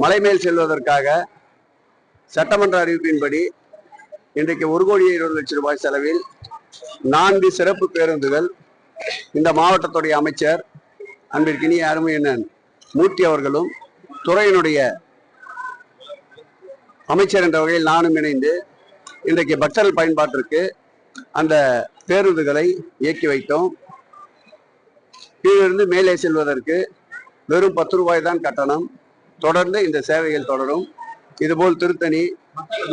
மலைமேல் செல்வதற்காக சட்டமன்ற அறிவிப்பின்படி இன்றைக்கு 1,20,00,000 ரூபாய் செலவில் 4 சிறப்பு பேருந்துகள் இந்த மாவட்டத்துடைய அமைச்சர் அன்பிற்கினிய அருமையண்ணன் மூர்த்தி அவர்களும் துறையினுடைய அமைச்சர் என்ற வகையில் நானும் இணைந்து இன்றைக்கு பக்தர்கள் பயன்பாட்டிற்கு அந்த பேருந்துகளை இயக்கி வைத்தோம். கீழிருந்து மேலே செல்வதற்கு வெறும் 10 ரூபாய் தான் கட்டணம். தொடர்ந்து இந்த சேவைகள் தொடரும். இதுபோல் திருத்தணி,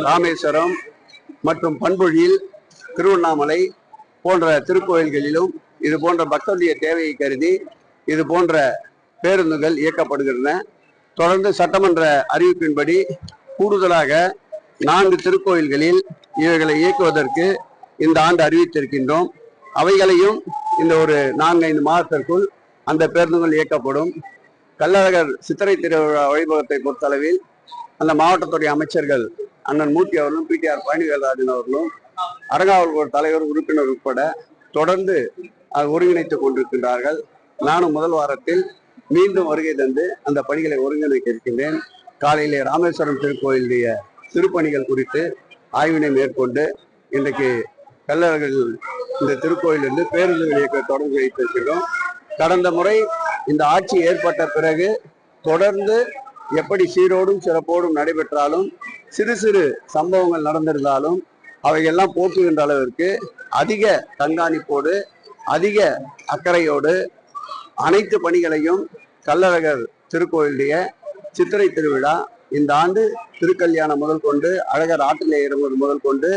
ராமேஸ்வரம் மற்றும் பண்பொழியில், திருவண்ணாமலை போன்ற திருக்கோயில்களிலும் இது போன்ற பக்தருடைய தேவையை கருதி இது போன்ற பேருந்துகள் இயக்கப்படுகின்றன. தொடர்ந்து சட்டமன்ற அறிவிப்பின்படி கூடுதலாக 4 திருக்கோயில்களில் இவைகளை இயக்குவதற்கு இந்த ஆண்டு அறிவித்திருக்கின்றோம். அவைகளையும் இந்த ஒரு 4-5 மாதத்திற்குள் அந்த பேருந்துகள் இயக்கப்படும். கள்ளழகர் சித்திரை திருவிழா வைபவத்தை பொறுத்தளவில் அந்த மாவட்டத்துடைய அமைச்சர்கள் அண்ணன் மூர்த்தி அவர்களும் பிடிஆர் பழனிவேல்ராஜன் அவர்களும் அறங்காவல்குழு தலைவர் உறுப்பினர் உட்பட தொடர்ந்து ஒருங்கிணைத்துக் கொண்டிருக்கின்றார்கள். நானும் முதல் வாரத்தில் மீண்டும் வருகை தந்து அந்த பணிகளை ஒருங்கிணைக்க இருக்கின்றேன். காலையிலே ராமேஸ்வரம் திருக்கோயிலுடைய திருப்பணிகள் குறித்து ஆய்வினை மேற்கொண்டு இன்றைக்கு கள்ளழகர் இந்த திருக்கோயிலிருந்து பேருந்துகள் இயக்க தொடர்ந்து வைத்திருக்கிறோம். கடந்த முறை இந்த ஆட்சி ஏற்பட்ட பிறகு தொடர்ந்து எப்படி சீரோடும் சிறப்போடும் நடைபெற்றாலும் சிறு சிறு சம்பவங்கள் நடந்திருந்தாலும் அவையெல்லாம் போக்குகின்ற அளவிற்கு அதிக கண்காணிப்போடு அதிக அக்கறையோடு அனைத்து பணிகளையும் கள்ளழகர் திருக்கோயிலுடைய சித்திரை திருவிழா இந்த ஆண்டு திருக்கல்யாணம் முதல் கொண்டு அழகர் ஆற்றிலே இறங்குவது முதல் கொண்டு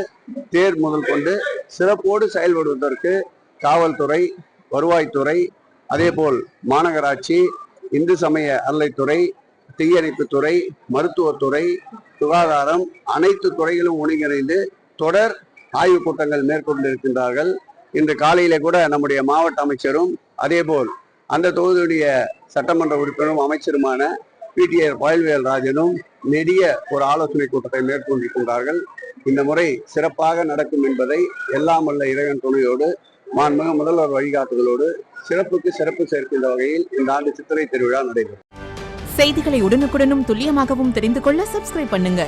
தேர் முதல் கொண்டு சிறப்போடு செயல்படுவதற்கு காவல்துறை, வருவாய்த்துறை, அதேபோல் மாநகராட்சி, இந்து சமய அறநிலைத்துறை, தீயணைப்புத்துறை, மருத்துவத்துறை, சுகாதாரம் அனைத்து துறைகளும் ஒருங்கிணைந்து தொடர் ஆய்வுக் கூட்டங்கள் மேற்கொண்டிருக்கின்றார்கள். இன்று காலையில கூட நம்முடைய மாவட்ட அமைச்சரும் அதேபோல் அந்த தொகுதியுடைய சட்டமன்ற உறுப்பினரும் அமைச்சருமான பிடிஆர் பழனிவேல்ராஜனும் நெடிய ஒரு ஆலோசனை கூட்டத்தை மேற்கொண்டிருக்கின்றார்கள். இந்த முறை சிறப்பாக நடக்கும் என்பதை எல்லாம் வல்ல இறைவன் துணையோடு மாண்புமிகு முதல்வர் வழிகாட்டுதலோடு சிறப்புக்கு சிறப்பு சேர்க்கின்ற வகையில் இந்த ஆண்டு சித்திரை திருவிழா நடைபெறும். செய்திகளை உடனுக்குடனும் துல்லியமாகவும் தெரிந்து கொள்ள சப்ஸ்கிரைப் பண்ணுங்க.